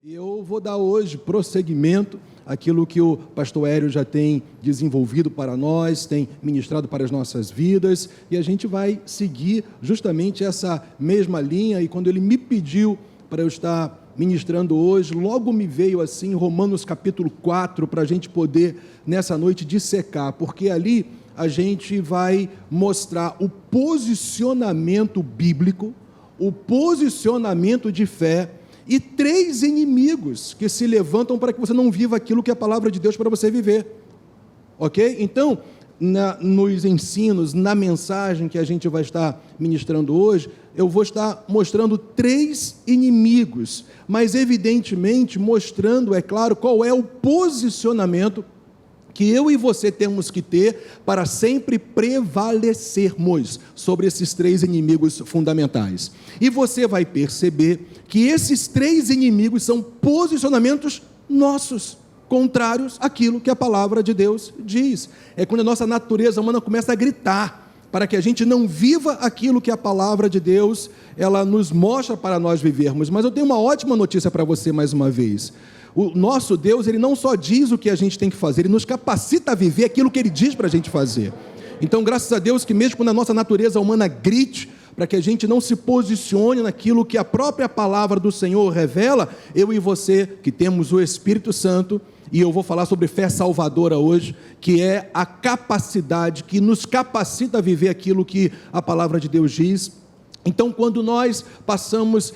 Eu vou dar hoje prosseguimento àquilo que o pastor Hélio já tem desenvolvido para nós, tem ministrado para as nossas vidas, e a gente vai seguir justamente essa mesma linha. E quando ele me pediu para eu estar ministrando hoje, logo me veio assim Romanos capítulo 4, para a gente poder nessa noite dissecar, porque ali a gente vai mostrar o posicionamento bíblico, o posicionamento de fé, e 3 inimigos que se levantam para que você não viva aquilo que é a palavra de Deus para você viver, ok? Então, nos ensinos, na mensagem que a gente vai estar ministrando hoje, eu vou estar mostrando 3 inimigos, mas evidentemente mostrando, é claro, qual é o posicionamento que eu e você temos que ter para sempre prevalecermos sobre esses 3 inimigos fundamentais. E você vai perceber que esses 3 inimigos são posicionamentos nossos, contrários àquilo que a palavra de Deus diz. É quando a nossa natureza humana começa a gritar, para que a gente não viva aquilo que a palavra de Deus, ela nos mostra para nós vivermos. Mas eu tenho uma ótima notícia para você mais uma vez. O nosso Deus, ele não só diz o que a gente tem que fazer, ele nos capacita a viver aquilo que ele diz para a gente fazer. Então, graças a Deus que mesmo quando a nossa natureza humana grite, para que a gente não se posicione naquilo que a própria palavra do Senhor revela, eu e você, que temos o Espírito Santo, e eu vou falar sobre fé salvadora hoje, que é a capacidade que nos capacita a viver aquilo que a palavra de Deus diz. Então, quando nós passamos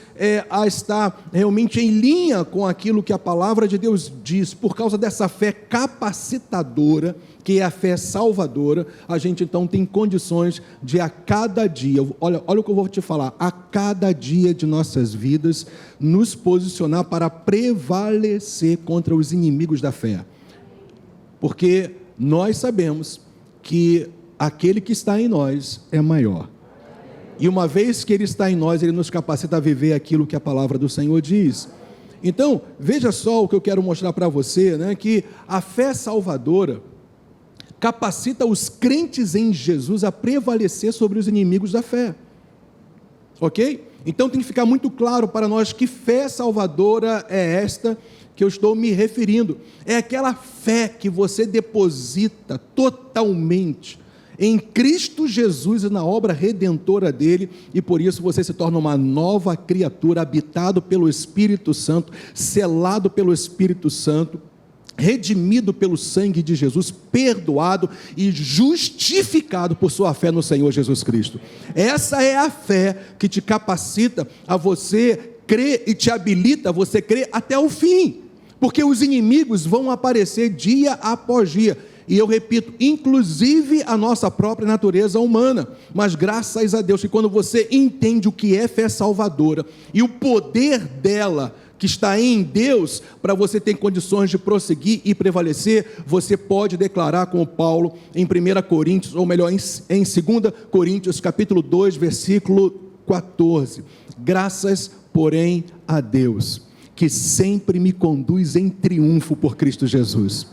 a estar realmente em linha com aquilo que a palavra de Deus diz, por causa dessa fé capacitadora, que é a fé salvadora, a gente então tem condições de a cada dia, olha o que eu vou te falar, a cada dia de nossas vidas, nos posicionar para prevalecer contra os inimigos da fé. Porque nós sabemos que aquele que está em nós é maior. E uma vez que Ele está em nós, Ele nos capacita a viver aquilo que a palavra do Senhor diz. Então, veja só o que eu quero mostrar para você, né? Que a fé salvadora capacita os crentes em Jesus a prevalecer sobre os inimigos da fé. Ok? Então tem que ficar muito claro para nós que fé salvadora é esta que eu estou me referindo. É aquela fé que você deposita totalmente em Cristo Jesus e na obra redentora dele, e por isso você se torna uma nova criatura, habitado pelo Espírito Santo, selado pelo Espírito Santo, redimido pelo sangue de Jesus, perdoado e justificado por sua fé no Senhor Jesus Cristo. Essa é a fé que te capacita a você crer e te habilita a você crer até o fim, porque os inimigos vão aparecer dia após dia. E eu repito, inclusive a nossa própria natureza humana, mas graças a Deus que quando você entende o que é fé salvadora e o poder dela que está em Deus, para você ter condições de prosseguir e prevalecer, você pode declarar como Paulo em 1 Coríntios, ou melhor, em 2 Coríntios, capítulo 2, versículo 14, graças, porém, a Deus, que sempre me conduz em triunfo por Cristo Jesus.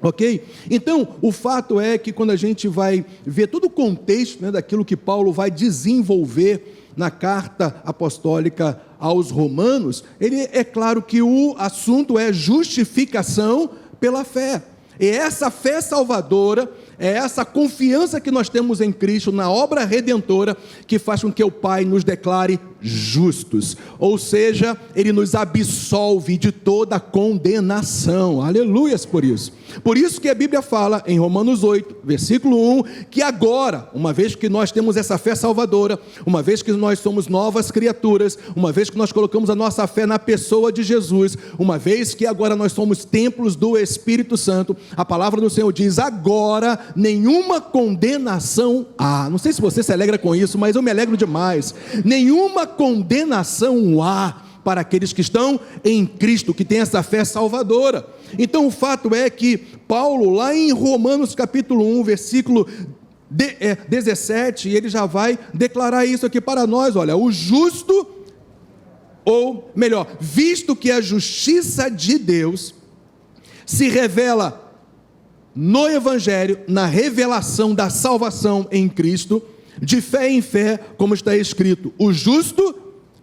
Ok? Então, o fato é que quando a gente vai ver todo o contexto, né, daquilo que Paulo vai desenvolver na carta apostólica aos Romanos, é claro que o assunto é justificação pela fé. E essa fé salvadora, é essa confiança que nós temos em Cristo, na obra redentora, que faz com que o Pai nos declare justos, ou seja, Ele nos absolve de toda condenação, aleluias por isso que a Bíblia fala em Romanos 8, versículo 1, que agora, uma vez que nós temos essa fé salvadora, uma vez que nós somos novas criaturas, uma vez que nós colocamos a nossa fé na pessoa de Jesus, uma vez que agora nós somos templos do Espírito Santo, a palavra do Senhor diz, agora nenhuma condenação há. Não sei se você se alegra com isso, mas eu me alegro demais. Nenhuma condenação há para aqueles que estão em Cristo, que tem essa fé salvadora. Então o fato é que Paulo, lá em Romanos capítulo 1, versículo 17, ele já vai declarar isso aqui para nós, olha, o justo, ou melhor, visto que a justiça de Deus se revela no Evangelho, na revelação da salvação em Cristo, de fé em fé, como está escrito, o justo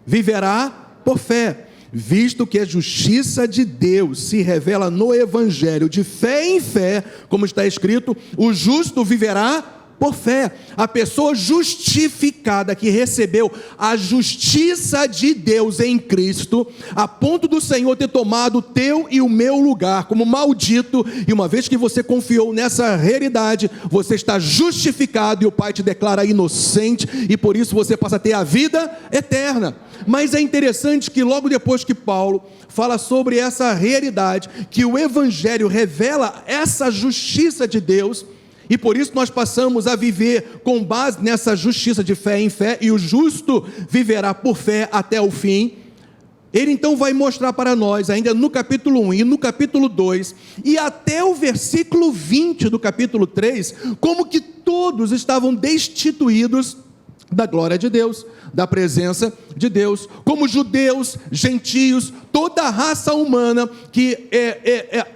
viverá por fé. visto que a justiça de Deus se revela no Evangelho de fé em fé, como está escrito, o justo viverá por fé. A pessoa justificada que recebeu a justiça de Deus em Cristo, a ponto do Senhor ter tomado o teu e o meu lugar como maldito, e uma vez que você confiou nessa realidade, você está justificado e o Pai te declara inocente, e por isso você passa a ter a vida eterna. Mas é interessante que logo depois que Paulo fala sobre essa realidade, que o Evangelho revela essa justiça de Deus, e por isso nós passamos a viver com base nessa justiça de fé em fé, e o justo viverá por fé até o fim. Ele então vai mostrar para nós, ainda no capítulo 1 e no capítulo 2, e até o versículo 20 do capítulo 3, como que todos estavam destituídos da glória de Deus, da presença de Deus, como judeus, gentios, toda a raça humana que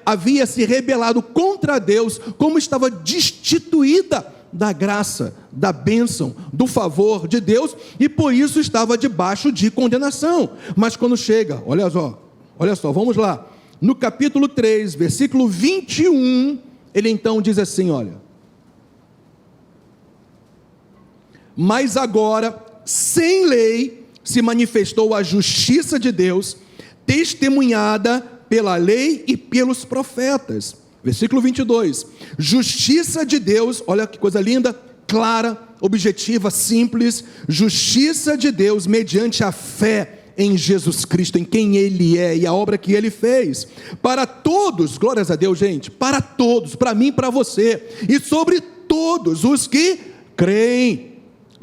havia se rebelado contra Deus, como estava destituída da graça, da bênção, do favor de Deus, e por isso estava debaixo de condenação. Mas quando chega, olha só, vamos lá, no capítulo 3, versículo 21, ele então diz assim, olha: mas agora, sem lei, se manifestou a justiça de Deus, testemunhada pela lei e pelos profetas. Versículo 22, justiça de Deus, olha que coisa linda, clara, objetiva, simples, justiça de Deus mediante a fé em Jesus Cristo, em quem Ele é e a obra que Ele fez, para todos, glórias a Deus, gente, para todos, para mim e para você, e sobre todos os que creem,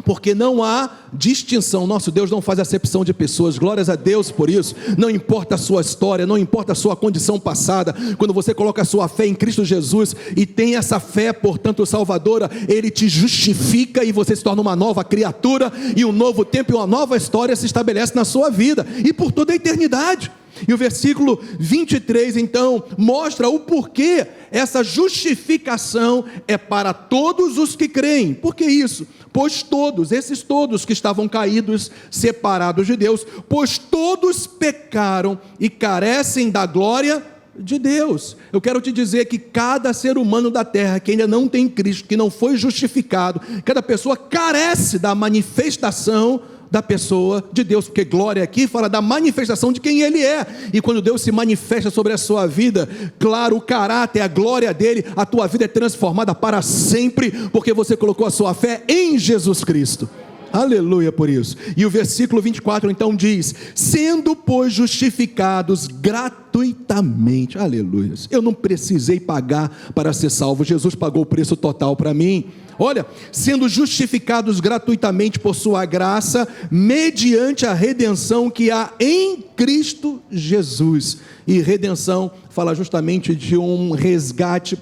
porque não há distinção. Nosso Deus não faz acepção de pessoas, glórias a Deus por isso. Não importa a sua história, não importa a sua condição passada, quando você coloca a sua fé em Cristo Jesus, e tem essa fé, portanto, salvadora, Ele te justifica, e você se torna uma nova criatura, e um novo tempo e uma nova história se estabelece na sua vida, e por toda a eternidade. E o versículo 23 então mostra o porquê essa justificação é para todos os que creem. Por que isso? Pois todos, esses todos que estavam caídos, separados de Deus, pois todos pecaram e carecem da glória de Deus. Eu quero te dizer que cada ser humano da terra que ainda não tem Cristo, que não foi justificado, cada pessoa carece da manifestação da pessoa de Deus, porque glória aqui fala da manifestação de quem Ele é, e quando Deus se manifesta sobre a sua vida, claro, o caráter, a glória dEle, a tua vida é transformada para sempre, porque você colocou a sua fé em Jesus Cristo. Aleluia por isso. E o versículo 24 então diz: sendo pois justificados gratuitamente, aleluia, eu não precisei pagar para ser salvo, Jesus pagou o preço total para mim. Olha, sendo justificados gratuitamente por sua graça, mediante a redenção que há em Cristo Jesus. E redenção fala justamente de um resgate,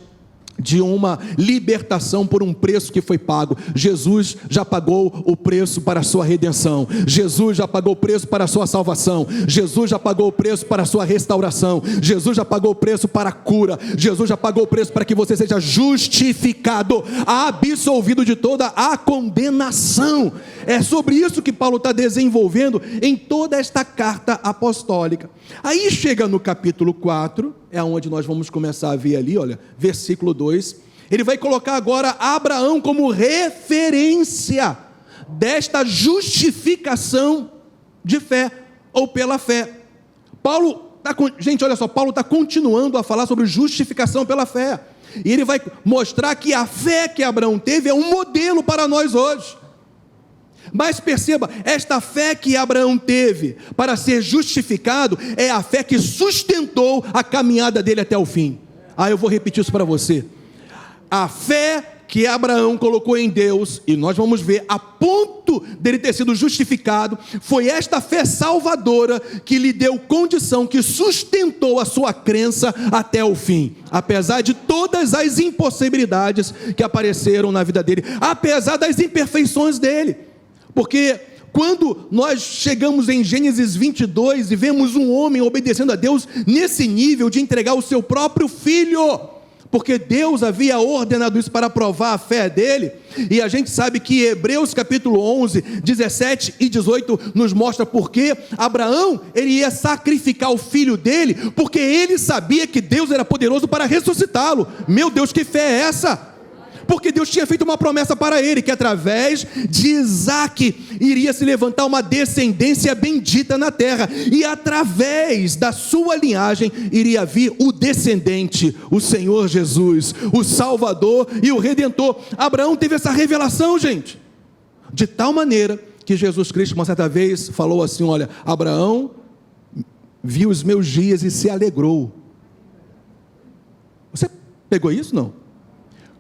de uma libertação por um preço que foi pago. Jesus já pagou o preço para a sua redenção, Jesus já pagou o preço para a sua salvação, Jesus já pagou o preço para a sua restauração, Jesus já pagou o preço para a cura, Jesus já pagou o preço para que você seja justificado, absolvido de toda a condenação. É sobre isso que Paulo está desenvolvendo em toda esta carta apostólica. Aí chega no capítulo 4, é onde nós vamos começar a ver ali, olha, versículo 2, ele vai colocar agora Abraão como referência desta justificação de fé, ou pela fé. Gente, olha só, Paulo está continuando a falar sobre justificação pela fé, e ele vai mostrar que a fé que Abraão teve é um modelo para nós hoje. Mas perceba, esta fé que Abraão teve para ser justificado é a fé que sustentou a caminhada dele até o fim. Eu vou repetir isso para você. A fé que Abraão colocou em Deus, e nós vamos ver, a ponto dele ter sido justificado, foi esta fé salvadora que lhe deu condição, que sustentou a sua crença até o fim, apesar de todas as impossibilidades que apareceram na vida dele, apesar das imperfeições dele. Porque quando nós chegamos em Gênesis 22 e vemos um homem obedecendo a Deus nesse nível de entregar o seu próprio filho porque Deus havia ordenado isso para provar a fé dele. E a gente sabe que Hebreus capítulo 11, 17 e 18 nos mostra porque Abraão, ele ia sacrificar o filho dele, porque ele sabia que Deus era poderoso para ressuscitá-lo. Meu Deus, que fé é essa? Porque Deus tinha feito uma promessa para ele, que através de Isaque iria se levantar uma descendência bendita na terra, e através da sua linhagem iria vir o descendente, o Senhor Jesus, o Salvador e o Redentor. Abraão teve essa revelação, gente, de tal maneira que Jesus Cristo uma certa vez falou assim: olha, Abraão viu os meus dias e se alegrou. Você pegou isso? Não.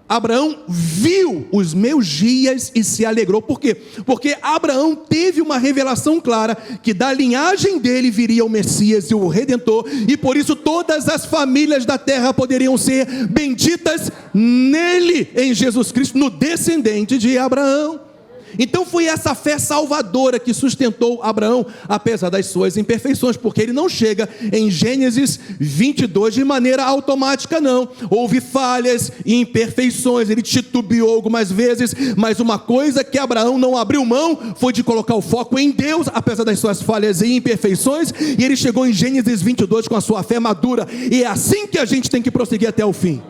Abraão viu os meus dias e se alegrou. Por quê? Porque Abraão teve uma revelação clara que da linhagem dele viria o Messias e o Redentor, e por isso todas as famílias da terra poderiam ser benditas nele, em Jesus Cristo, no descendente de Abraão. Então foi essa fé salvadora que sustentou Abraão, apesar das suas imperfeições, porque ele não chega em Gênesis 22 de maneira automática, não. Houve falhas e imperfeições, ele titubeou algumas vezes, mas uma coisa que Abraão não abriu mão foi de colocar o foco em Deus, apesar das suas falhas e imperfeições, e ele chegou em Gênesis 22 com a sua fé madura, e é assim que a gente tem que prosseguir até o fim.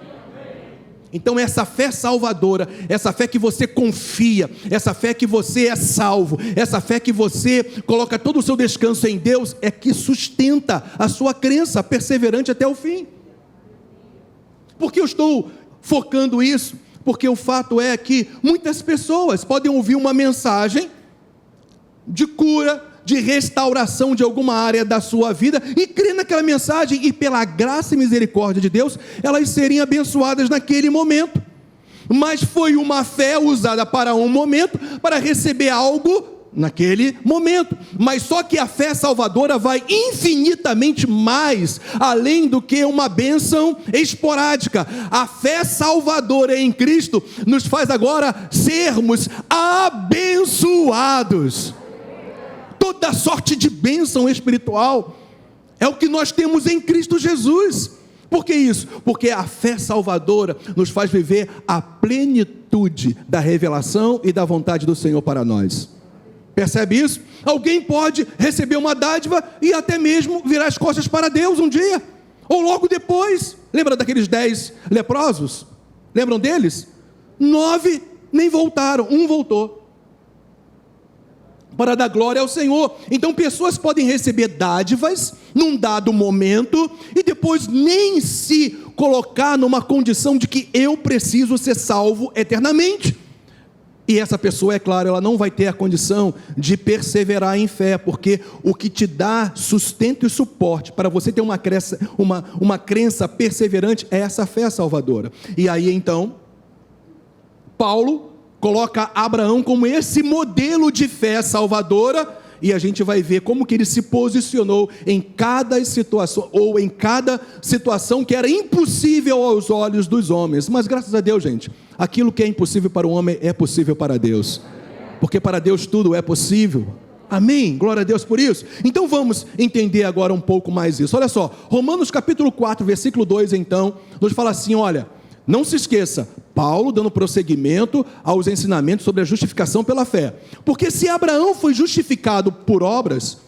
Então essa fé salvadora, essa fé que você confia, essa fé que você é salvo, essa fé que você coloca todo o seu descanso em Deus, é que sustenta a sua crença perseverante até o fim. Por que eu estou focando isso? Porque o fato é que muitas pessoas podem ouvir uma mensagem de cura, de restauração de alguma área da sua vida, e crer naquela mensagem, e pela graça e misericórdia de Deus, elas seriam abençoadas naquele momento. Mas foi uma fé usada para um momento, para receber algo naquele momento. Mas só que a fé salvadora vai infinitamente mais além do que uma bênção esporádica. A fé salvadora em Cristo nos faz agora sermos abençoados. Toda sorte de bênção espiritual é o que nós temos em Cristo Jesus. Por que isso? Porque a fé salvadora nos faz viver a plenitude da revelação e da vontade do Senhor para nós. Percebe isso? Alguém pode receber uma dádiva e até mesmo virar as costas para Deus um dia, ou logo depois. Lembra daqueles 10 leprosos? Lembram deles? 9 nem voltaram, um voltou para dar glória ao Senhor. Então pessoas podem receber dádivas num dado momento e depois nem se colocar numa condição de que eu preciso ser salvo eternamente. E essa pessoa, é claro, ela não vai ter a condição de perseverar em fé, porque o que te dá sustento e suporte para você ter uma crença perseverante é essa fé salvadora. E aí então Paulo coloca Abraão como esse modelo de fé salvadora, e a gente vai ver como que ele se posicionou em cada situação, ou em cada situação que era impossível aos olhos dos homens. Mas graças a Deus, gente, aquilo que é impossível para o homem é possível para Deus, porque para Deus tudo é possível. Amém? Glória a Deus por isso. Então vamos entender agora um pouco mais isso. Olha só, Romanos capítulo 4, versículo 2 então, nos fala assim, olha, não se esqueça, Paulo dando prosseguimento aos ensinamentos sobre a justificação pela fé. Porque se Abraão foi justificado por obras,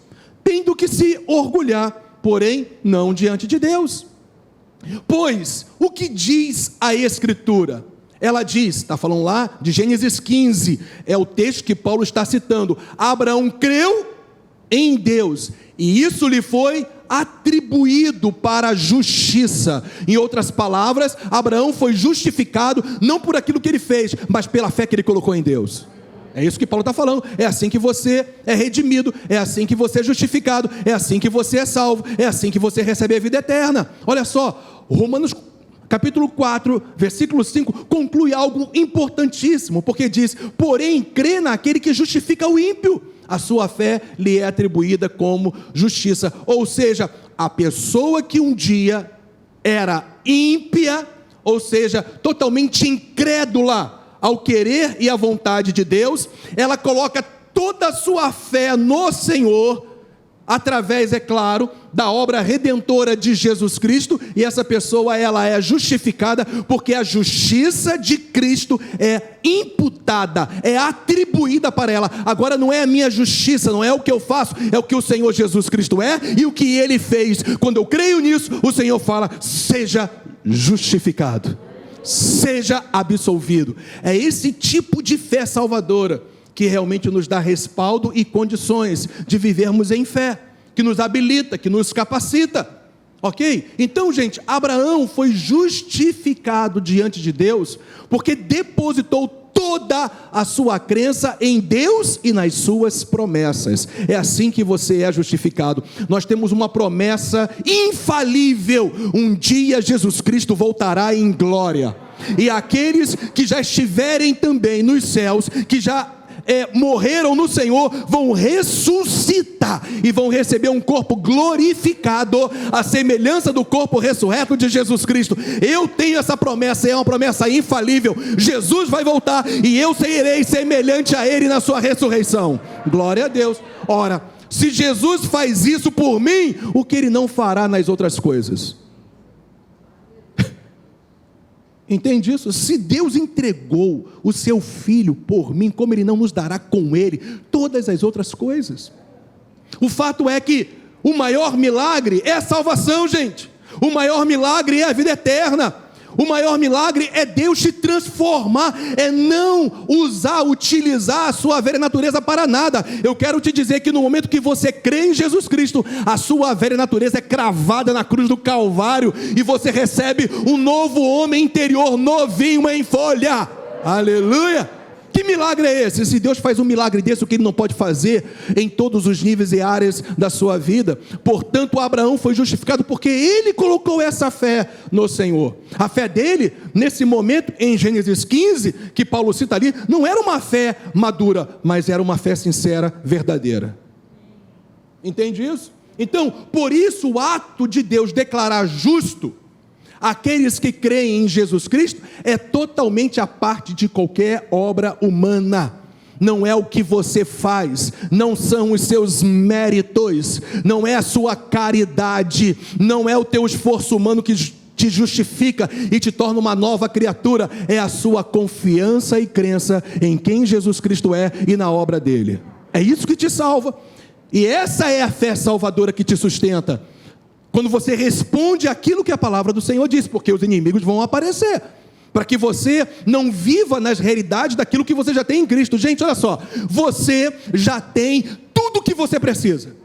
tem do que se orgulhar, porém não diante de Deus. Pois, o que diz a Escritura? Ela diz, está falando lá de Gênesis 15, é o texto que Paulo está citando. Abraão creu em Deus, e isso lhe foi atribuído para a justiça. Em outras palavras, Abraão foi justificado não por aquilo que ele fez, mas pela fé que ele colocou em Deus. É isso que Paulo está falando. É assim que você é redimido, é assim que você é justificado, é assim que você é salvo, é assim que você recebe a vida eterna. Olha só, Romanos capítulo 4, versículo 5, conclui algo importantíssimo, porque diz, porém, crê naquele que justifica o ímpio, a sua fé lhe é atribuída como justiça. Ou seja, a pessoa que um dia era ímpia, ou seja, totalmente incrédula ao querer e à vontade de Deus, ela coloca toda a sua fé no Senhor, através, é claro, da obra redentora de Jesus Cristo, e essa pessoa, ela é justificada, porque a justiça de Cristo é imputada, é atribuída para ela. Agora não é a minha justiça, não é o que eu faço, é o que o Senhor Jesus Cristo é, e o que Ele fez. Quando eu creio nisso, o Senhor fala: seja justificado, seja absolvido. É esse tipo de fé salvadora que realmente nos dá respaldo e condições de vivermos em fé, que nos habilita, que nos capacita, ok? Então, gente, Abraão foi justificado diante de Deus, porque depositou toda a sua crença em Deus e nas suas promessas. É assim que você é justificado. Nós temos uma promessa infalível: um dia Jesus Cristo voltará em glória, e aqueles que já estiverem também nos céus, que já morreram no Senhor, vão ressuscitar e vão receber um corpo glorificado, à semelhança do corpo ressurreto de Jesus Cristo. Eu tenho essa promessa, é uma promessa infalível. Jesus vai voltar e eu serei semelhante a Ele na sua ressurreição. Glória a Deus. Ora, se Jesus faz isso por mim, o que Ele não fará nas outras coisas? Entende isso? Se Deus entregou o seu Filho por mim, como Ele não nos dará com Ele todas as outras coisas? O fato é que o maior milagre é a salvação, gente. O maior milagre é a vida eterna. O maior milagre é Deus te transformar, é não utilizar a sua velha natureza para nada. Eu quero te dizer que no momento que você crê em Jesus Cristo, a sua velha natureza é cravada na cruz do Calvário, e você recebe um novo homem interior, novinho em folha. Aleluia! Que milagre é esse? Se Deus faz um milagre desse, o que Ele não pode fazer em todos os níveis e áreas da sua vida? Portanto, Abraão foi justificado porque ele colocou essa fé no Senhor. A fé dele, nesse momento, em Gênesis 15, que Paulo cita ali, não era uma fé madura, mas era uma fé sincera, verdadeira. Entende isso? Então, por isso o ato de Deus declarar justo aqueles que creem em Jesus Cristo é totalmente à parte de qualquer obra humana. Não é o que você faz, não são os seus méritos, não é a sua caridade, não é o teu esforço humano que te justifica e te torna uma nova criatura. É a sua confiança e crença em quem Jesus Cristo é e na obra dele. É isso que te salva, e essa é a fé salvadora que te sustenta. Quando você responde aquilo que a palavra do Senhor diz, porque os inimigos vão aparecer, para que você não viva nas realidades daquilo que você já tem em Cristo. Gente, olha só, você já tem tudo o que você precisa.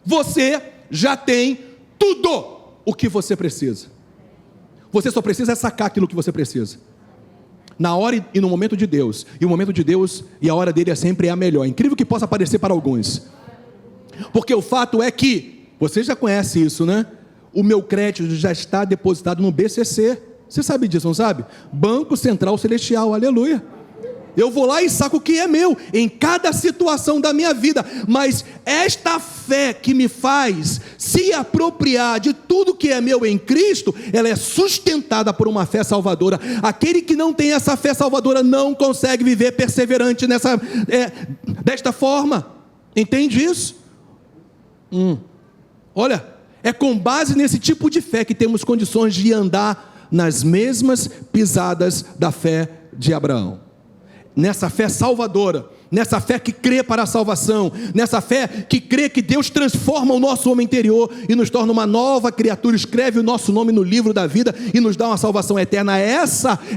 Você já tem tudo o que você precisa. Você só precisa sacar aquilo que você precisa. Na hora e no momento de Deus. E o momento de Deus e a hora dele é sempre a melhor. Incrível que possa parecer para alguns. Porque o fato é que, você já conhece isso, né? O meu crédito já está depositado no BCC. Você sabe disso, não sabe? Banco Central Celestial, aleluia. Eu vou lá e saco o que é meu, em cada situação da minha vida. Mas esta fé que me faz se apropriar de tudo que é meu em Cristo, ela é sustentada por uma fé salvadora. Aquele que não tem essa fé salvadora não consegue viver perseverante desta forma. Entende isso? Olha, é com base nesse tipo de fé que temos condições de andar nas mesmas pisadas da fé de Abraão. Nessa fé salvadora, nessa fé que crê para a salvação, nessa fé que crê que Deus transforma o nosso homem interior e nos torna uma nova criatura, escreve o nosso nome no livro da vida e nos dá uma salvação eterna. É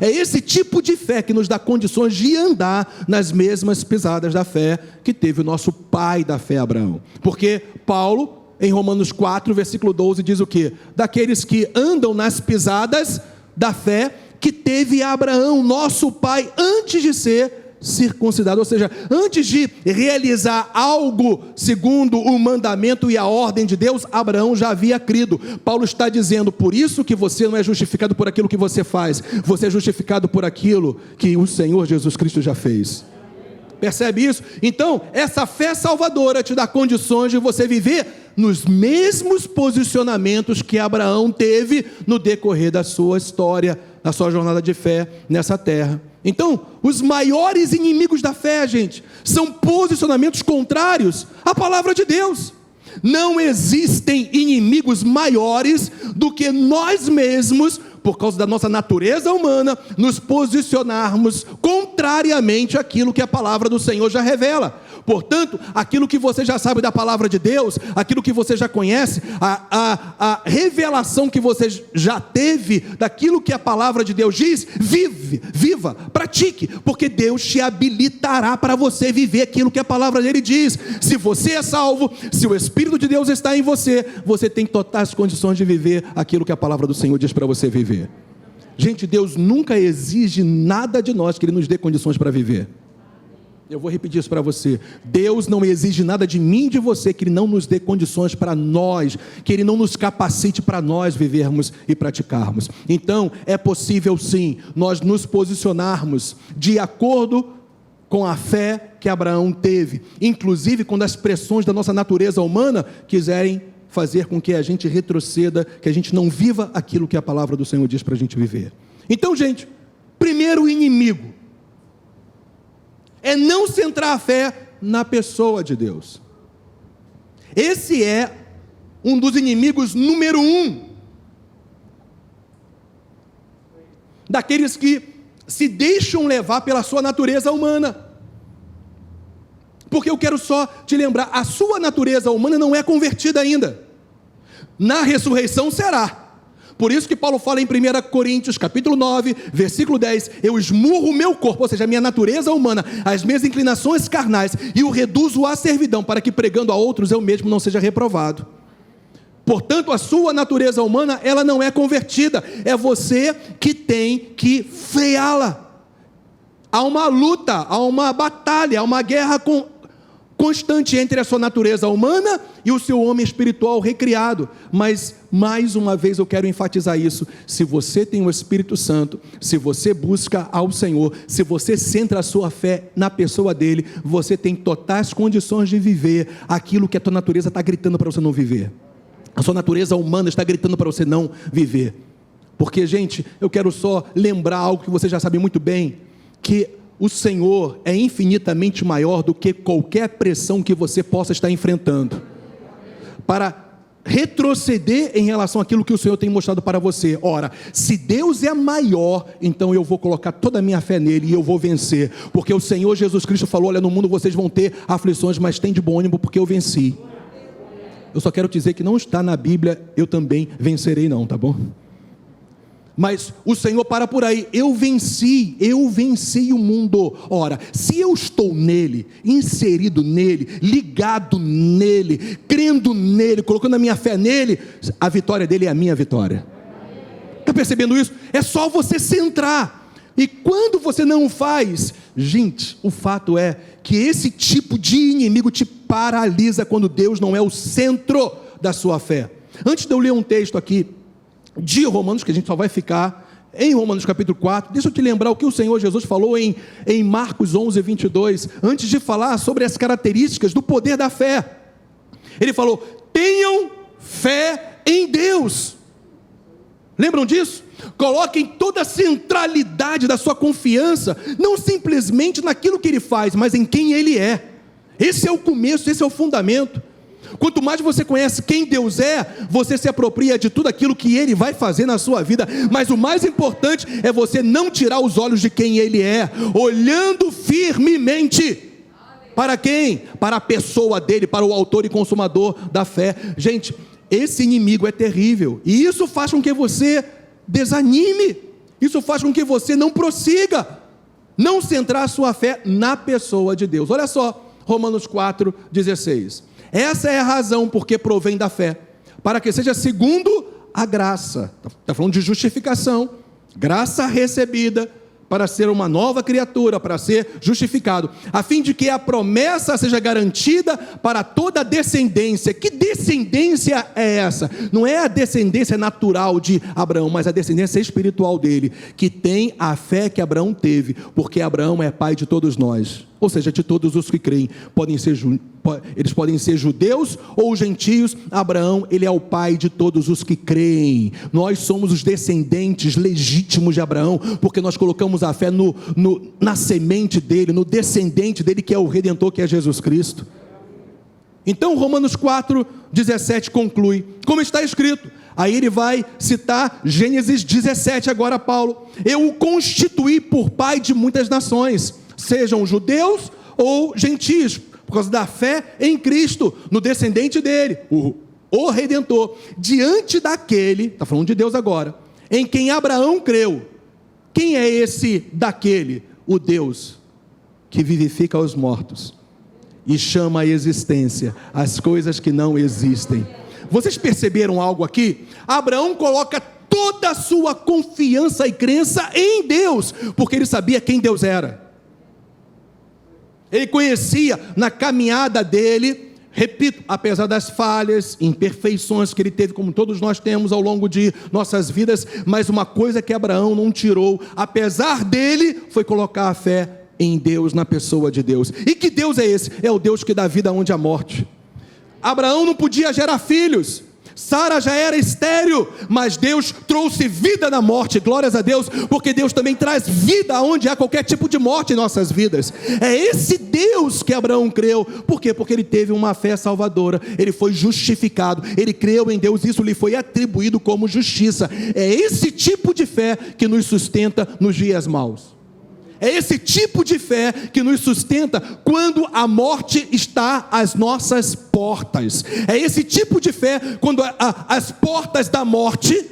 esse tipo de fé que nos dá condições de andar nas mesmas pisadas da fé que teve o nosso pai da fé, Abraão. Porque Paulo, em Romanos 4, versículo 12, diz o quê? Daqueles que andam nas pisadas da fé que teve Abraão, nosso pai, antes de ser circuncidado, ou seja, antes de realizar algo segundo o mandamento e a ordem de Deus, Abraão já havia crido. Paulo está dizendo, por isso que você não é justificado por aquilo que você faz, você é justificado por aquilo que o Senhor Jesus Cristo já fez. Percebe isso? Então, essa fé salvadora te dá condições de você viver nos mesmos posicionamentos que Abraão teve no decorrer da sua história, na sua jornada de fé nessa terra. Então, os maiores inimigos da fé, gente, são posicionamentos contrários à palavra de Deus. Não existem inimigos maiores do que nós mesmos, por causa da nossa natureza humana, nos posicionarmos contrariamente àquilo que a palavra do Senhor já revela. Portanto, aquilo que você já sabe da palavra de Deus, aquilo que você já conhece, a revelação que você já teve daquilo que a palavra de Deus diz, viva, pratique, porque Deus te habilitará para você viver aquilo que a palavra dele diz. Se você é salvo, se o Espírito de Deus está em você, você tem totais condições de viver aquilo que a palavra do Senhor diz para você viver. Gente, Deus nunca exige nada de nós que Ele nos dê condições para viver. Eu vou repetir isso para você. Deus não exige nada de mim e de você que Ele não nos dê condições para nós, que Ele não nos capacite para nós vivermos e praticarmos. Então, é possível sim, nós nos posicionarmos de acordo com a fé que Abraão teve, inclusive quando as pressões da nossa natureza humana quiserem fazer com que a gente retroceda, que a gente não viva aquilo que a palavra do Senhor diz para a gente viver. Então, gente, primeiro inimigo é não centrar a fé na pessoa de Deus. Esse é um dos inimigos número 1 daqueles que se deixam levar pela sua natureza humana. Porque eu quero só te lembrar, a sua natureza humana não é convertida ainda. Na ressurreição será. Por isso que Paulo fala em 1 Coríntios, capítulo 9, versículo 10, eu esmurro o meu corpo, ou seja, a minha natureza humana, as minhas inclinações carnais, e o reduzo à servidão, para que pregando a outros eu mesmo não seja reprovado. Portanto, a sua natureza humana, ela não é convertida, é você que tem que freá-la. Há uma luta, há uma batalha, há uma guerra constante entre a sua natureza humana e o seu homem espiritual recriado. Mas, mais uma vez, eu quero enfatizar isso. Se você tem o Espírito Santo, se você busca ao Senhor, se você centra a sua fé na pessoa dele, você tem totais condições de viver aquilo que a tua natureza está gritando para você não viver. A sua natureza humana está gritando para você não viver. Porque, gente, eu quero só lembrar algo que você já sabe muito bem, que o Senhor é infinitamente maior do que qualquer pressão que você possa estar enfrentando, para retroceder em relação àquilo que o Senhor tem mostrado para você. Ora, se Deus é maior, então eu vou colocar toda a minha fé nele e eu vou vencer, porque o Senhor Jesus Cristo falou, olha, no mundo vocês vão ter aflições, mas tem de bom ânimo, porque eu venci. Eu só quero dizer que não está na Bíblia, eu também vencerei não, tá bom? Mas o Senhor para por aí, eu venci o mundo. Ora, se eu estou nele, inserido nele, ligado nele, crendo nele, colocando a minha fé nele, a vitória dele é a minha vitória. Está percebendo isso? É só você centrar. E quando você não faz, gente, o fato é que esse tipo de inimigo te paralisa quando Deus não é o centro da sua fé. Antes de eu ler um texto aqui de Romanos, que a gente só vai ficar em Romanos capítulo 4, deixa eu te lembrar o que o Senhor Jesus falou em Marcos 11, 22, antes de falar sobre as características do poder da fé. Ele falou, tenham fé em Deus. Lembram disso? Coloquem toda a centralidade da sua confiança, não simplesmente naquilo que Ele faz, mas em quem Ele é. Esse é o começo, esse é o fundamento. Quanto mais você conhece quem Deus é, você se apropria de tudo aquilo que Ele vai fazer na sua vida. Mas o mais importante é você não tirar os olhos de quem Ele é, olhando firmemente. Para quem? Para a pessoa dele, para o autor e consumador da fé. Gente, esse inimigo é terrível, e isso faz com que você desanime, isso faz com que você não prossiga, não centrar a sua fé na pessoa de Deus. Olha só, Romanos 4, 16. Essa é a razão porque provém da fé, para que seja segundo a graça, está falando de justificação, graça recebida, para ser uma nova criatura, para ser justificado, a fim de que a promessa seja garantida para toda a descendência. Que descendência é essa? Não é a descendência natural de Abraão, mas a descendência espiritual dele, que tem a fé que Abraão teve, porque Abraão é pai de todos nós, ou seja, de todos os que creem, podem ser eles podem ser judeus ou gentios. Abraão, ele é o pai de todos os que creem. Nós somos os descendentes legítimos de Abraão, porque nós colocamos a fé na semente dele, no descendente dele, que é o Redentor, que é Jesus Cristo. Então Romanos 4:17 conclui, como está escrito. Aí ele vai citar Gênesis 17 agora, Paulo: eu o constituí por pai de muitas nações, sejam judeus ou gentios, por causa da fé em Cristo, no descendente dele, o Redentor, diante daquele, está falando de Deus agora, em quem Abraão creu. Quem é esse daquele? O Deus que vivifica os mortos e chama à existência as coisas que não existem. Vocês perceberam algo aqui? Abraão coloca toda a sua confiança e crença em Deus, porque ele sabia quem Deus era. Ele conhecia na caminhada dele, repito, apesar das falhas, imperfeições que ele teve, como todos nós temos ao longo de nossas vidas, mas uma coisa que Abraão não tirou, apesar dele, foi colocar a fé em Deus, na pessoa de Deus. E que Deus é esse? É o Deus que dá vida onde há morte. Abraão não podia gerar filhos, Sara já era estéril, mas Deus trouxe vida na morte, glórias a Deus, porque Deus também traz vida onde há qualquer tipo de morte em nossas vidas. É esse Deus que Abraão creu. Por quê? Porque ele teve uma fé salvadora, ele foi justificado, ele creu em Deus, isso lhe foi atribuído como justiça. É esse tipo de fé que nos sustenta nos dias maus. É esse tipo de fé que nos sustenta quando a morte está às nossas portas. É esse tipo de fé quando as portas da morte,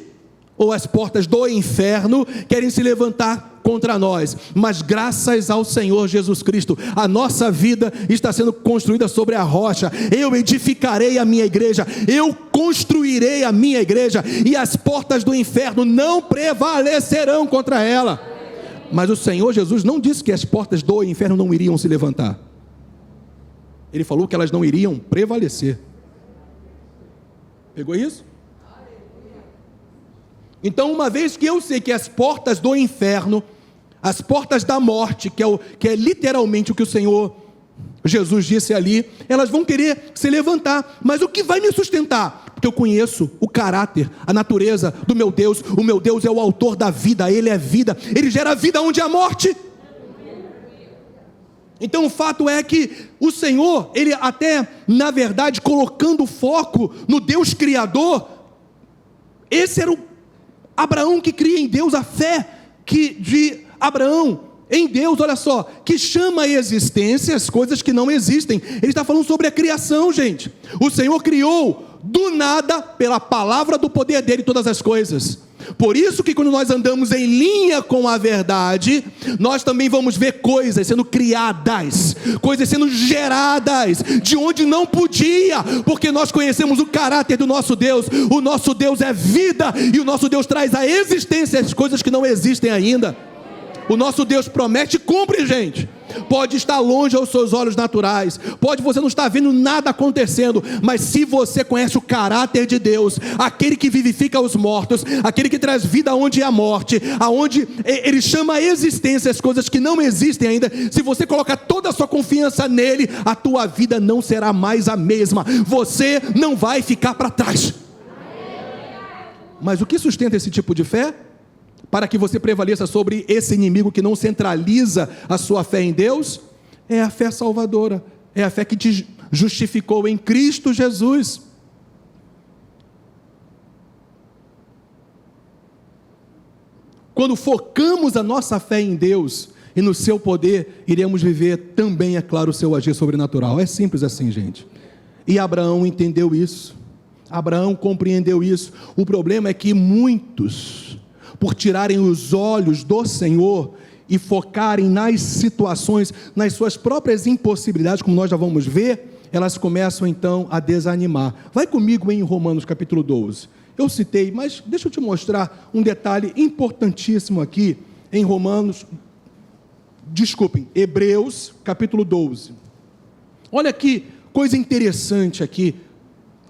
ou as portas do inferno, querem se levantar contra nós. Mas graças ao Senhor Jesus Cristo, a nossa vida está sendo construída sobre a rocha. Eu edificarei a minha igreja, eu construirei a minha igreja, e as portas do inferno não prevalecerão contra ela. Mas o Senhor Jesus não disse que as portas do inferno não iriam se levantar. Ele falou que elas não iriam prevalecer. Pegou isso? Então, uma vez que eu sei que as portas do inferno, as portas da morte, que é literalmente o que o Senhor Jesus disse ali, elas vão querer se levantar. Mas o que vai me sustentar? Porque eu conheço o caráter, a natureza do meu Deus. O meu Deus é o autor da vida, Ele é vida, Ele gera vida onde há morte. Então o fato é que o Senhor, Ele até, na verdade, colocando o foco no Deus Criador, esse era o Abraão que cria em Deus, a fé de Abraão em Deus, olha só, que chama à existência as coisas que não existem. Ele está falando sobre a criação, gente. O Senhor criou do nada, pela palavra do poder dele, todas as coisas. Por isso que quando nós andamos em linha com a verdade, nós também vamos ver coisas sendo criadas, coisas sendo geradas, de onde não podia, porque nós conhecemos o caráter do nosso Deus. O nosso Deus é vida, e o nosso Deus traz à existência as coisas que não existem ainda. O nosso Deus promete e cumpre, gente. Pode estar longe aos seus olhos naturais, pode você não estar vendo nada acontecendo, mas se você conhece o caráter de Deus, aquele que vivifica os mortos, aquele que traz vida onde há morte, aonde Ele chama a existência as coisas que não existem ainda, se você colocar toda a sua confiança nele, a tua vida não será mais a mesma, você não vai ficar para trás. Mas o que sustenta esse tipo de fé? Para que você prevaleça sobre esse inimigo que não centraliza a sua fé em Deus, é a fé salvadora, é a fé que te justificou em Cristo Jesus. Quando focamos a nossa fé em Deus e no seu poder, iremos viver também, é claro, o seu agir sobrenatural. É simples assim, gente. E Abraão entendeu isso, Abraão compreendeu isso. O problema é que muitos, por tirarem os olhos do Senhor e focarem nas situações, nas suas próprias impossibilidades, como nós já vamos ver, elas começam então a desanimar. Vai comigo em Romanos capítulo 12. Eu citei, mas deixa eu te mostrar um detalhe importantíssimo aqui em Hebreus capítulo 12. Olha que coisa interessante aqui.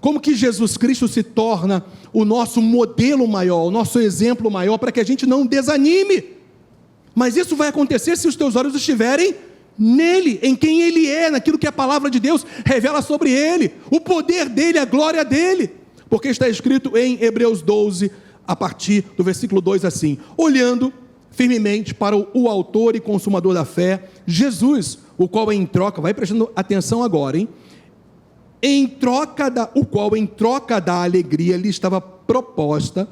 Como que Jesus Cristo se torna o nosso modelo maior, o nosso exemplo maior, para que a gente não desanime. Mas isso vai acontecer se os teus olhos estiverem nele, em quem ele é, naquilo que a palavra de Deus revela sobre ele, o poder dele, a glória dele, porque está escrito em Hebreus 12, a partir do versículo 2 assim: olhando firmemente para o autor e consumador da fé, Jesus, o qual em troca, vai prestando atenção agora, hein? O qual em troca da alegria lhe estava proposta,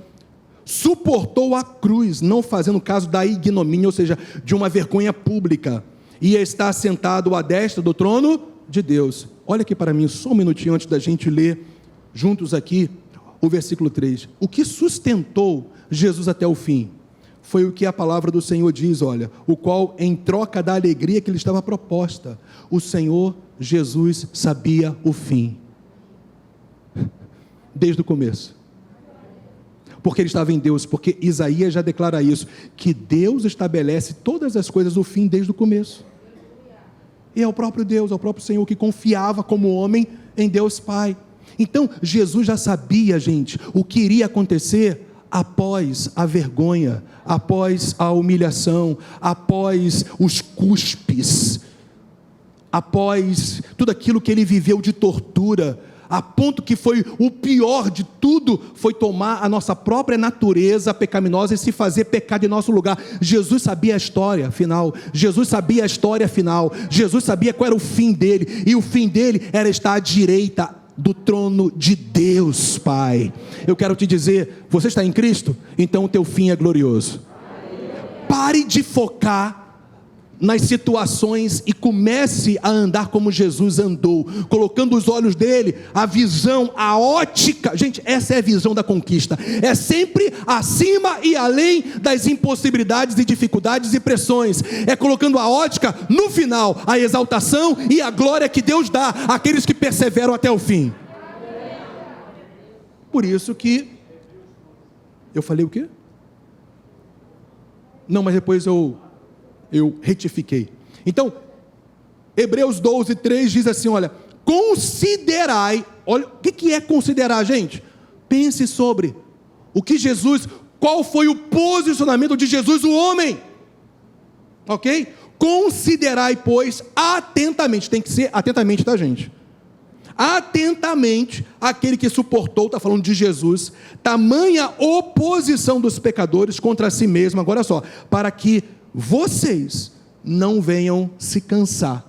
suportou a cruz, não fazendo caso da ignomínia, ou seja, de uma vergonha pública, e está sentado à destra do trono de Deus. Olha aqui para mim, só um minutinho antes da gente ler juntos aqui o versículo 3. O que sustentou Jesus até o fim foi o que a palavra do Senhor diz, olha: o qual em troca da alegria que lhe estava proposta, o Senhor Jesus sabia o fim, desde o começo, porque ele estava em Deus, porque Isaías já declara isso, que Deus estabelece todas as coisas, o fim desde o começo, e é o próprio Deus, é o próprio Senhor que confiava como homem em Deus Pai. Então Jesus já sabia, gente, o que iria acontecer após a vergonha, após a humilhação, após os cuspes, após tudo aquilo que ele viveu de tortura, a ponto que foi o pior de tudo, foi tomar a nossa própria natureza pecaminosa e se fazer pecado em nosso lugar. Jesus sabia a história final, Jesus sabia a história final, Jesus sabia qual era o fim dele, e o fim dele era estar à direita do trono de Deus Pai. Eu quero te dizer, você está em Cristo? Então o teu fim é glorioso. Pare de focar nas situações e comece a andar como Jesus andou, colocando os olhos dele, a visão, a ótica. Gente, essa é a visão da conquista, é sempre acima e além das impossibilidades e dificuldades e pressões, é colocando a ótica no final, a exaltação e a glória que Deus dá àqueles que perseveram até o fim. Por isso que eu falei o quê? Não, mas depois eu retifiquei. Então, Hebreus 12, 3 diz assim, olha: considerai, olha, o que é considerar, gente? Pense sobre o que Jesus, qual foi o posicionamento de Jesus, o homem, ok? Considerai, pois, atentamente, tem que ser atentamente, tá, gente? Atentamente aquele que suportou, está falando de Jesus, tamanha oposição dos pecadores contra si mesmo, agora só, para que vocês não venham se cansar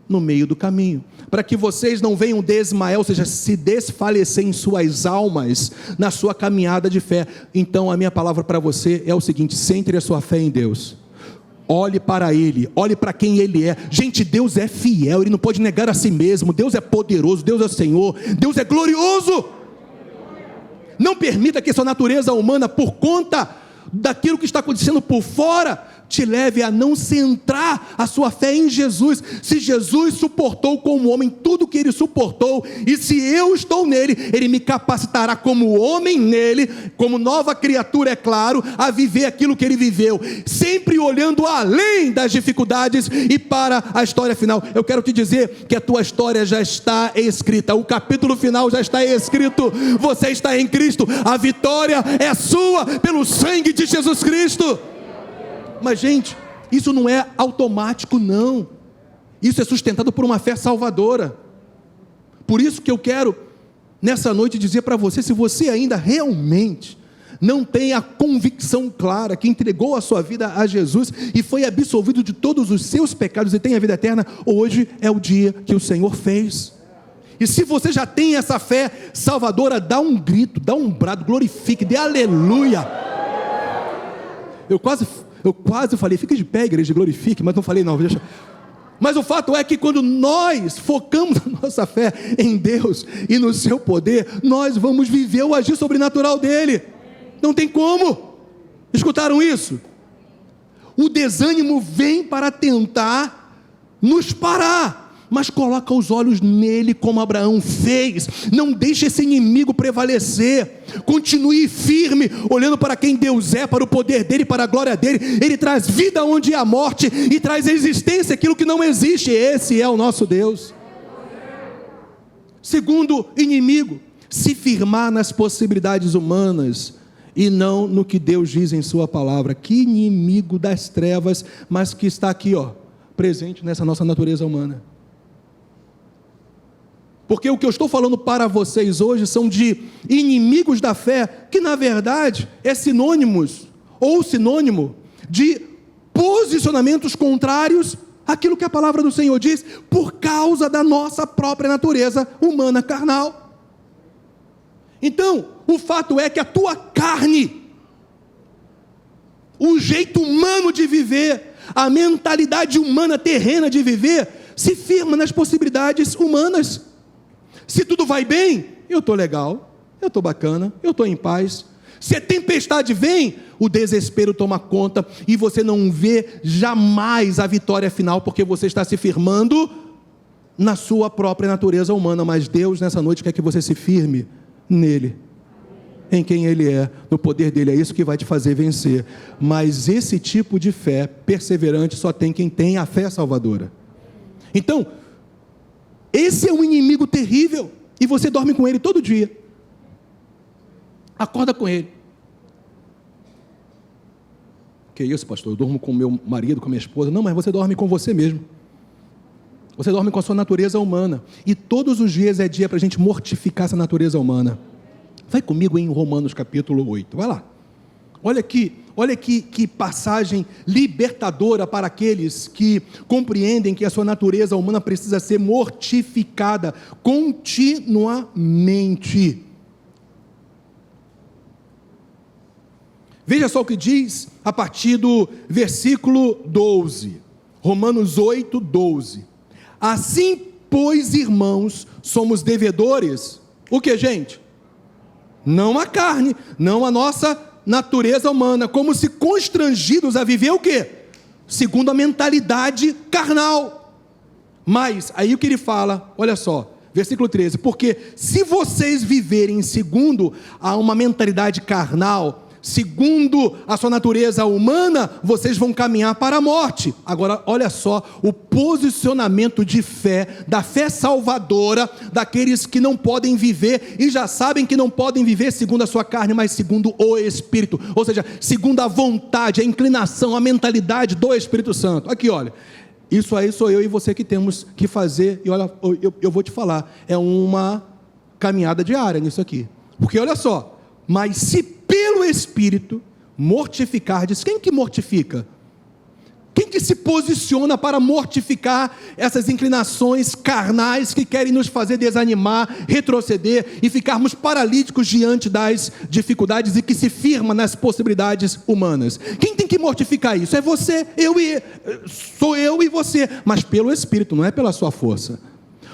no meio do caminho, para que vocês não venham desmaiar, ou seja, se desfalecer em suas almas, na sua caminhada de fé. Então a minha palavra para você é o seguinte: centre a sua fé em Deus, olhe para Ele, olhe para quem Ele é. Gente, Deus é fiel, Ele não pode negar a si mesmo. Deus é poderoso, Deus é o Senhor, Deus é glorioso. Não permita que sua natureza humana, por conta daquilo que está acontecendo por fora, te leve a não centrar a sua fé em Jesus. Se Jesus suportou como homem tudo que ele suportou, e se eu estou nele, ele me capacitará como homem nele, como nova criatura, é claro, a viver aquilo que ele viveu, sempre olhando além das dificuldades e para a história final. Eu quero te dizer que a tua história já está escrita, o capítulo final já está escrito. Você está em Cristo, a vitória é sua pelo sangue de Jesus Cristo. Mas, gente, isso não é automático, não. Isso é sustentado por uma fé salvadora. Por isso que eu quero, nessa noite, dizer para você: se você ainda realmente não tem a convicção clara que entregou a sua vida a Jesus e foi absolvido de todos os seus pecados e tem a vida eterna, hoje é o dia que o Senhor fez. E se você já tem essa fé salvadora, dá um grito, dá um brado, glorifique, dê aleluia. Eu quase falei, fica de pé, igreja, glorifique, mas não falei não, deixa. Mas o fato é que quando nós focamos a nossa fé em Deus e no seu poder, nós vamos viver o agir sobrenatural dele. Não tem como. Escutaram isso? O desânimo vem para tentar nos parar, mas coloca os olhos nele como Abraão fez. Não deixe esse inimigo prevalecer. Continue firme, olhando para quem Deus é, para o poder dele, para a glória dele. Ele traz vida onde há morte e traz existência aquilo que não existe. Esse é o nosso Deus. Segundo inimigo, se firmar nas possibilidades humanas e não no que Deus diz em sua palavra. Que inimigo das trevas, mas que está aqui, ó, presente nessa nossa natureza humana. Porque o que eu estou falando para vocês hoje são de inimigos da fé, que na verdade é sinônimo de posicionamentos contrários àquilo que a palavra do Senhor diz, por causa da nossa própria natureza humana carnal. Então, o fato é que a tua carne, o jeito humano de viver, a mentalidade humana terrena de viver, se firma nas possibilidades humanas. Se tudo vai bem, eu estou legal, eu estou bacana, eu estou em paz. Se a tempestade vem, o desespero toma conta e você não vê jamais a vitória final, porque você está se firmando na sua própria natureza humana. Mas Deus nessa noite quer que você se firme nele, em quem Ele é, no poder dEle. É isso que vai te fazer vencer. Mas esse tipo de fé perseverante só tem quem tem a fé salvadora. Então, esse é um inimigo terrível, e você dorme com ele todo dia, acorda com ele. Que isso, pastor? Eu durmo com meu marido, com minha esposa. Não, mas você dorme com você mesmo. Você dorme com a sua natureza humana, e todos os dias é dia para a gente mortificar essa natureza humana. Vai comigo em Romanos capítulo 8, vai lá. Olha que passagem libertadora para aqueles que compreendem que a sua natureza humana precisa ser mortificada continuamente. Veja só o que diz a partir do versículo 12, Romanos 8, 12. Assim, pois, irmãos, somos devedores, o que, gente? Não a carne, não a nossa natureza humana, como se constrangidos a viver o quê? Segundo a mentalidade carnal. Mas, aí o que ele fala, olha só, versículo 13, porque se vocês viverem segundo a uma mentalidade carnal, segundo a sua natureza humana, vocês vão caminhar para a morte. Agora, olha só o posicionamento de fé, da fé salvadora, daqueles que não podem viver, e já sabem que não podem viver segundo a sua carne, mas segundo o Espírito, ou seja, segundo a vontade, a inclinação, a mentalidade do Espírito Santo. Aqui, olha, isso aí sou eu e você que temos que fazer, e olha, eu vou te falar, é uma caminhada diária nisso aqui, porque olha só, mas se pelo Espírito mortificardes, quem que mortifica? Quem que se posiciona para mortificar essas inclinações carnais que querem nos fazer desanimar, retroceder e ficarmos paralíticos diante das dificuldades e que se firma nas possibilidades humanas? Quem tem que mortificar isso? É você, sou eu e você, mas pelo Espírito, não é pela sua força.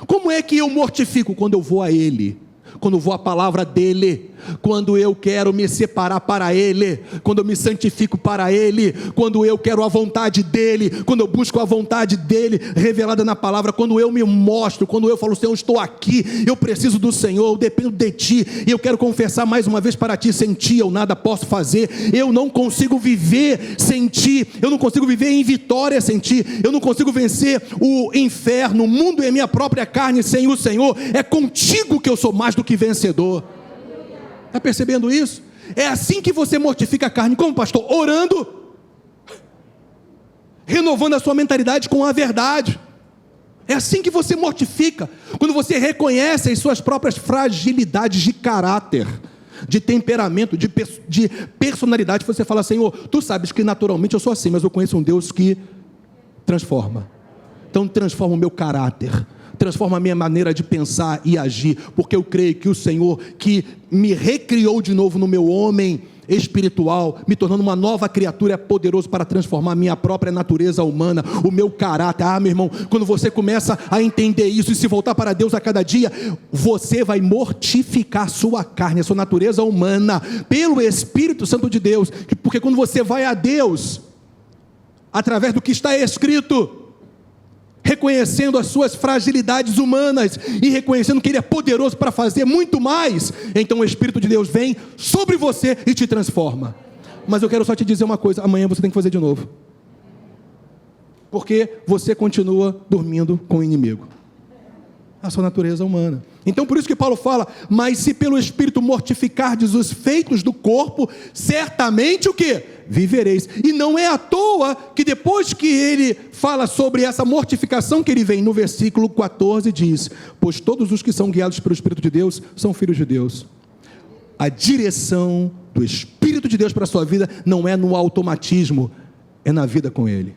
Como é que eu mortifico? Quando eu vou a Ele, quando eu vou à palavra dEle, quando eu quero me separar para Ele, quando eu me santifico para Ele, quando eu quero a vontade dEle, quando eu busco a vontade dEle revelada na palavra, quando eu me mostro, quando eu falo, Senhor, eu estou aqui, eu preciso do Senhor, eu dependo de Ti, e eu quero confessar mais uma vez para Ti, sem Ti eu nada posso fazer, eu não consigo viver sem Ti, eu não consigo viver em vitória sem Ti, eu não consigo vencer o inferno, o mundo e a minha própria carne sem o Senhor. É contigo que eu sou mais do que vencedor. Está percebendo isso? É assim que você mortifica a carne. Como, pastor? Orando, renovando a sua mentalidade com a verdade. É assim que você mortifica, quando você reconhece as suas próprias fragilidades de caráter, de temperamento, de personalidade. Você fala, Senhor, Tu sabes que naturalmente eu sou assim, mas eu conheço um Deus que transforma. Então transforma o meu caráter, transforma a minha maneira de pensar e agir, porque eu creio que o Senhor, que me recriou de novo no meu homem espiritual, me tornando uma nova criatura, é poderoso para transformar a minha própria natureza humana, o meu caráter. Meu irmão, quando você começa a entender isso e se voltar para Deus a cada dia, você vai mortificar a sua carne, a sua natureza humana, pelo Espírito Santo de Deus, porque quando você vai a Deus, através do que está escrito, reconhecendo as suas fragilidades humanas e reconhecendo que Ele é poderoso para fazer muito mais, então o Espírito de Deus vem sobre você e te transforma. Mas eu quero só te dizer uma coisa, amanhã você tem que fazer de novo, porque você continua dormindo com o inimigo. a sua natureza humana. Então por isso que Paulo fala, mas se pelo Espírito mortificardes os feitos do corpo, certamente o quê? Vivereis. E não é à toa que depois que ele fala sobre essa mortificação que ele vem no versículo 14 diz, pois todos os que são guiados pelo Espírito de Deus são filhos de Deus. A direção do Espírito de Deus para a sua vida não é no automatismo, é na vida com Ele.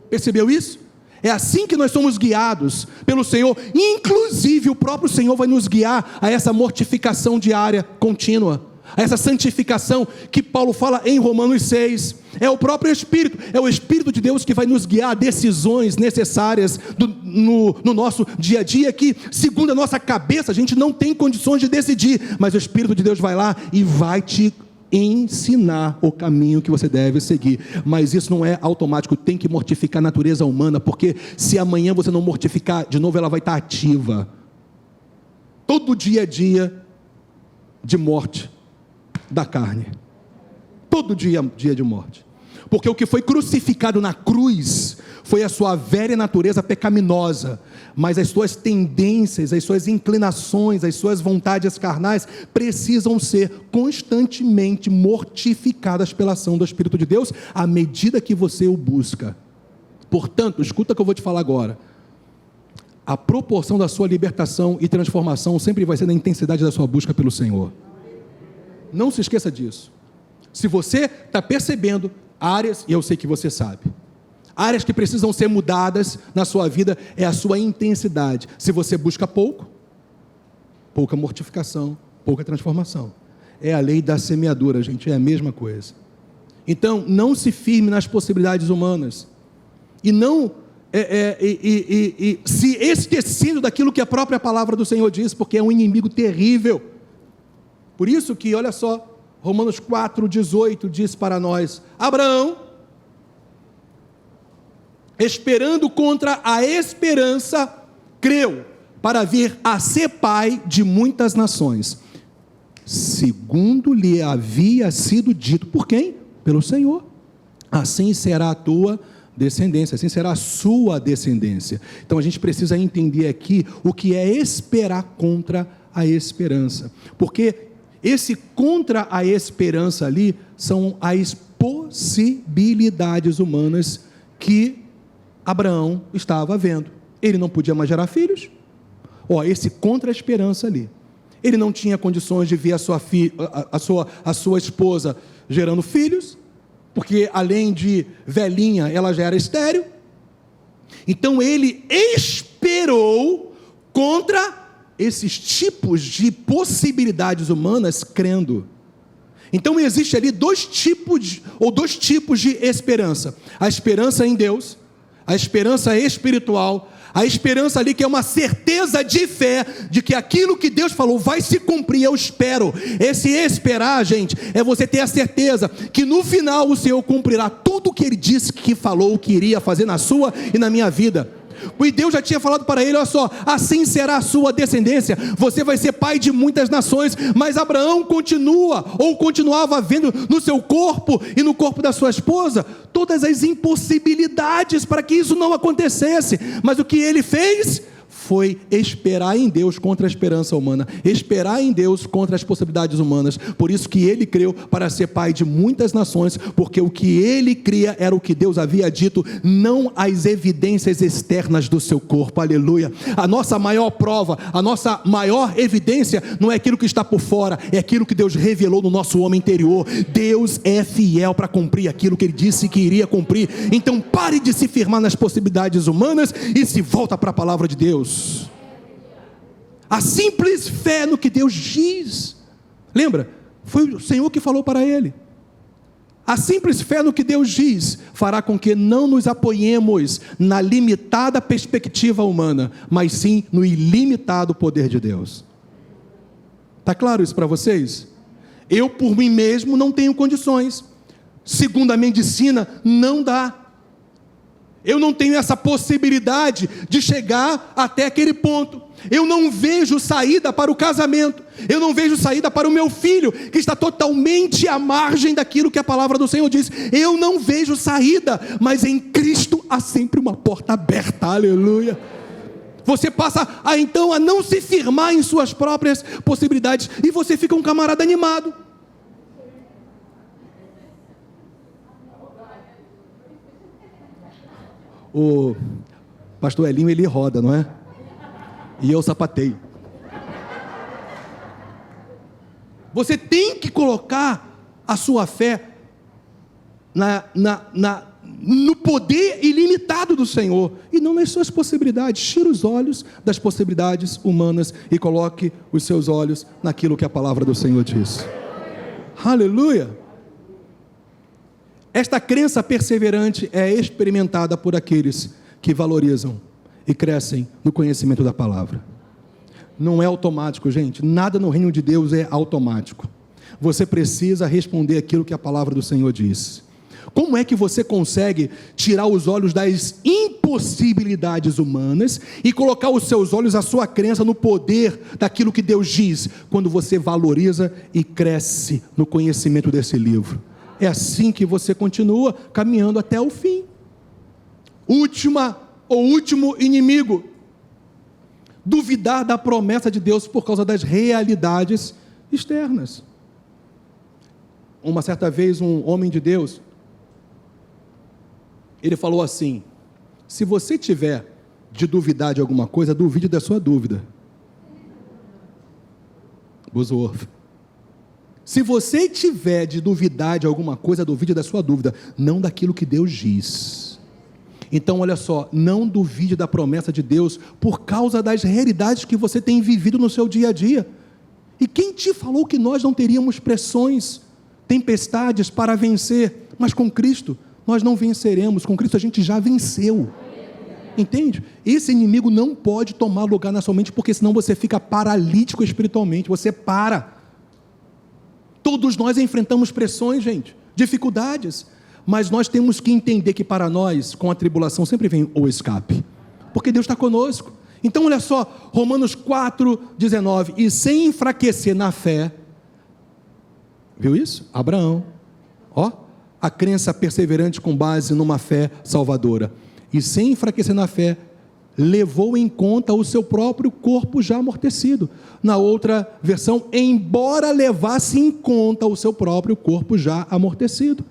Percebeu isso? É assim que nós somos guiados pelo Senhor. Inclusive o próprio Senhor vai nos guiar a essa mortificação diária, contínua, a essa santificação que Paulo fala em Romanos 6. É o próprio Espírito, é o Espírito de Deus que vai nos guiar a decisões necessárias no nosso dia a dia, que segundo a nossa cabeça a gente não tem condições de decidir, mas o Espírito de Deus vai lá e vai te ensinar o caminho que você deve seguir. Mas isso não é automático, tem que mortificar a natureza humana, porque se amanhã você não mortificar, de novo ela vai estar ativa. Todo dia a dia de morte da carne, todo dia de morte, porque o que foi crucificado na cruz foi a sua velha natureza pecaminosa, mas as suas tendências, as suas inclinações, as suas vontades carnais precisam ser constantemente mortificadas pela ação do Espírito de Deus, à medida que você o busca. Portanto, escuta o que eu vou te falar agora, a proporção da sua libertação e transformação sempre vai ser na intensidade da sua busca pelo Senhor. Não se esqueça disso. Se você está percebendo áreas, e eu sei que você sabe, áreas que precisam ser mudadas na sua vida, é a sua intensidade. Se você busca pouca mortificação, pouca transformação. É a lei da semeadura, gente, é a mesma coisa. Então, não se firme nas possibilidades humanas, e não se esquecendo daquilo que a própria palavra do Senhor diz, porque é um inimigo terrível. Por isso que, olha só, Romanos 4,18 diz para nós, Abraão, esperando contra a esperança, creu, para vir a ser pai de muitas nações, segundo lhe havia sido dito, por quem? Pelo Senhor, assim será a tua descendência, assim será a sua descendência. Então a gente precisa entender aqui o que é esperar contra a esperança, porque esse contra a esperança ali, são as possibilidades humanas que Abraão estava vendo. Ele não podia mais gerar filhos, esse contra a esperança ali, ele não tinha condições de ver a sua esposa gerando filhos, porque além de velhinha, ela já era estéril. Então ele esperou contra esses tipos de possibilidades humanas, crendo. Então existe ali dois tipos de esperança: a esperança em Deus, a esperança espiritual, a esperança ali que é uma certeza de fé, de que aquilo que Deus falou vai se cumprir, eu espero. Esse esperar, gente, é você ter a certeza que no final o Senhor cumprirá tudo o que Ele disse que falou, que iria fazer na sua e na minha vida. E Deus já tinha falado para ele, olha só, assim será a sua descendência, você vai ser pai de muitas nações. Mas Abraão continuava vendo no seu corpo e no corpo da sua esposa todas as impossibilidades para que isso não acontecesse. Mas o que ele fez foi esperar em Deus contra a esperança humana, esperar em Deus contra as possibilidades humanas. Por isso que ele creu para ser pai de muitas nações, porque o que ele cria era o que Deus havia dito, não as evidências externas do seu corpo. Aleluia. A nossa maior prova, a nossa maior evidência não é aquilo que está por fora, é aquilo que Deus revelou no nosso homem interior. Deus é fiel para cumprir aquilo que ele disse que iria cumprir. Então pare de se firmar nas possibilidades humanas e se volta para a palavra de Deus. A simples fé no que Deus diz. Lembra? Foi o Senhor que falou para ele. A simples fé no que Deus diz fará com que não nos apoiemos na limitada perspectiva humana, mas sim no ilimitado poder de Deus. Está claro isso para vocês? Eu por mim mesmo não tenho condições. Segundo a medicina, não dá. Eu não tenho essa possibilidade de chegar até aquele ponto. Eu não vejo saída para o casamento. Eu não vejo saída para o meu filho, que está totalmente à margem daquilo que a palavra do Senhor diz. Eu não vejo saída, mas em Cristo há sempre uma porta aberta. Aleluia. Você passa então a não se firmar em suas próprias possibilidades e você fica um camarada animado. O pastor Elinho, ele roda, não é? E eu sapateio. Você tem que colocar a sua fé no poder ilimitado do Senhor e não nas suas possibilidades. Tire os olhos das possibilidades humanas e coloque os seus olhos naquilo que a palavra do Senhor diz. Aleluia! Esta crença perseverante é experimentada por aqueles que valorizam e crescem no conhecimento da palavra. Não é automático, gente. Nada no reino de Deus é automático. Você precisa responder aquilo que a palavra do Senhor diz. Como é que você consegue tirar os olhos das impossibilidades humanas e colocar os seus olhos, a sua crença no poder daquilo que Deus diz, quando você valoriza e cresce no conhecimento desse livro? É assim que você continua caminhando até o fim. Último inimigo: duvidar da promessa de Deus por causa das realidades externas. Uma certa vez, um homem de Deus, ele falou assim: se você tiver de duvidar de alguma coisa, duvide da sua dúvida. Bosworth. Se você tiver de duvidar de alguma coisa, duvide da sua dúvida, não daquilo que Deus diz. Então, olha só, não duvide da promessa de Deus por causa das realidades que você tem vivido no seu dia a dia. E quem te falou que nós não teríamos pressões, tempestades para vencer? Mas com Cristo nós não venceremos, com Cristo a gente já venceu. Entende? Esse inimigo não pode tomar lugar na sua mente, porque senão você fica paralítico espiritualmente, você para. Todos nós enfrentamos pressões, gente, dificuldades, mas nós temos que entender que para nós, com a tribulação, sempre vem o escape, porque Deus está conosco. Então olha só, Romanos 4,19, e sem enfraquecer na fé, viu isso? Abraão, a crença perseverante com base numa fé salvadora, e sem enfraquecer na fé, levou em conta o seu próprio corpo já amortecido. Na outra versão, embora levasse em conta o seu próprio corpo já amortecido,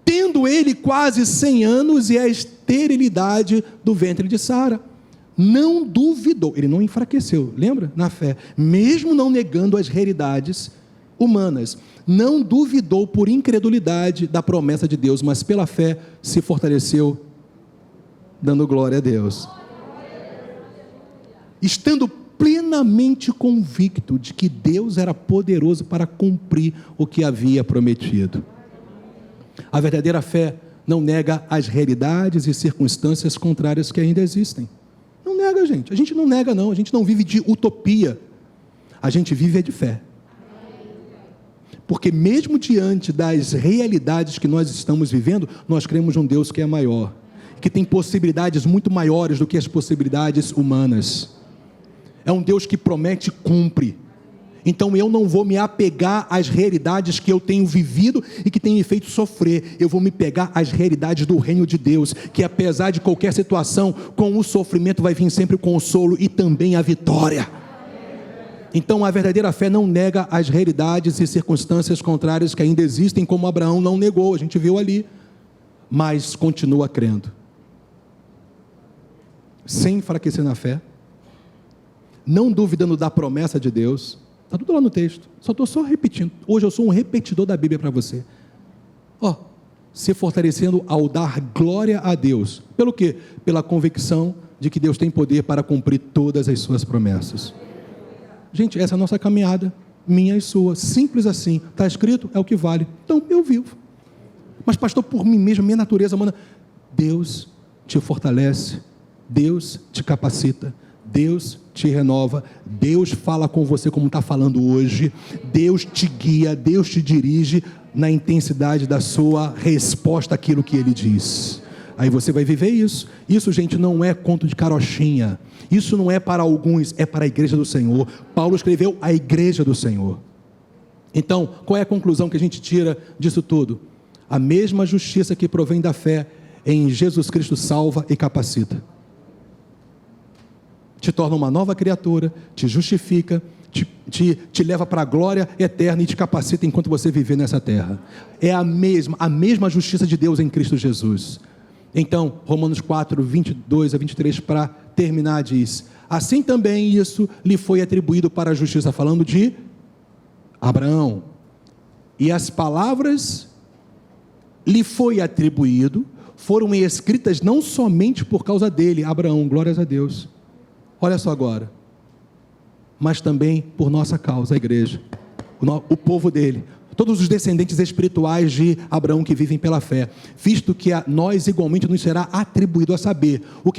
tendo ele quase 100 anos e a esterilidade do ventre de Sara, não duvidou, ele não enfraqueceu, lembra? Na fé, mesmo não negando as realidades humanas, não duvidou por incredulidade da promessa de Deus, mas pela fé se fortaleceu, dando glória a Deus, estando plenamente convicto de que Deus era poderoso para cumprir o que havia prometido. A verdadeira fé não nega as realidades e circunstâncias contrárias que ainda existem. Não nega, gente. A gente não nega, não. A gente não vive de utopia. A gente vive de fé. Porque mesmo diante das realidades que nós estamos vivendo, nós cremos num Deus que é maior, que tem possibilidades muito maiores do que as possibilidades humanas. É um Deus que promete e cumpre. Então eu não vou me apegar às realidades que eu tenho vivido e que tem me feito sofrer. Eu vou me pegar às realidades do reino de Deus, que apesar de qualquer situação, com o sofrimento vai vir sempre o consolo e também a vitória. Então a verdadeira fé não nega as realidades e circunstâncias contrárias que ainda existem, como Abraão não negou, a gente viu ali, mas continua crendo, sem enfraquecer na fé, não duvidando da promessa de Deus. Está tudo lá no texto, só repetindo. Hoje eu sou um repetidor da Bíblia para você. Se fortalecendo ao dar glória a Deus. Pelo quê? Pela convicção de que Deus tem poder para cumprir todas as suas promessas. Gente, essa é a nossa caminhada, minha e sua, simples assim. Está escrito, é o que vale. Então eu vivo. Mas pastor, por mim mesmo, minha natureza humana, Deus te fortalece, Deus te capacita, Deus te renova, Deus fala com você como está falando hoje, Deus te guia, Deus te dirige na intensidade da sua resposta àquilo que Ele diz. Aí você vai viver isso. Isso, gente, não é conto de carochinha. Isso não é para alguns, é para a igreja do Senhor. Paulo escreveu a igreja do Senhor. Então, qual é a conclusão que a gente tira disso tudo? A mesma justiça que provém da fé em Jesus Cristo salva e capacita. te torna uma nova criatura, te justifica, te leva para a glória eterna e te capacita enquanto você viver nessa terra. É a mesma justiça de Deus em Cristo Jesus. Então, Romanos 4, 22 a 23, para terminar, diz: assim também isso lhe foi atribuído para a justiça, falando de Abraão. E as palavras lhe foi atribuído, foram escritas não somente por causa dele, Abraão, glórias a Deus. Olha só agora. Mas também por nossa causa, a igreja, o povo dele, todos os descendentes espirituais de Abraão que vivem pela fé, visto que a nós igualmente nos será atribuído a saber, o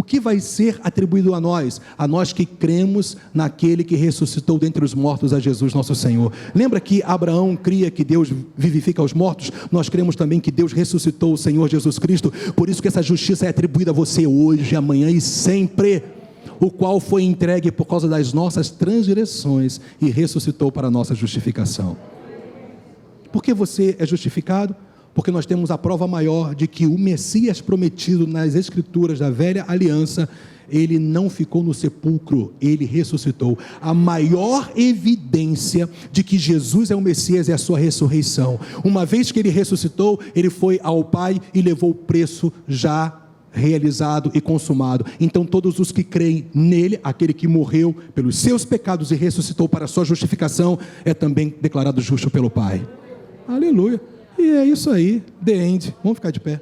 que vai ser atribuído a nós que cremos naquele que ressuscitou dentre os mortos, a Jesus nosso Senhor. Lembra que Abraão cria que Deus vivifica os mortos? Nós cremos também que Deus ressuscitou o Senhor Jesus Cristo, por isso que essa justiça é atribuída a você hoje, amanhã e sempre, o qual foi entregue por causa das nossas transgressões e ressuscitou para a nossa justificação. Por que você é justificado? Porque nós temos a prova maior de que o Messias prometido nas Escrituras da velha aliança, ele não ficou no sepulcro, ele ressuscitou. A maior evidência de que Jesus é o Messias é a sua ressurreição. Uma vez que ele ressuscitou, ele foi ao Pai e levou o preço já realizado e consumado. Então todos os que creem nele, aquele que morreu pelos seus pecados e ressuscitou para a sua justificação, é também declarado justo pelo Pai. Aleluia. E é isso aí, the end. Vamos ficar de pé.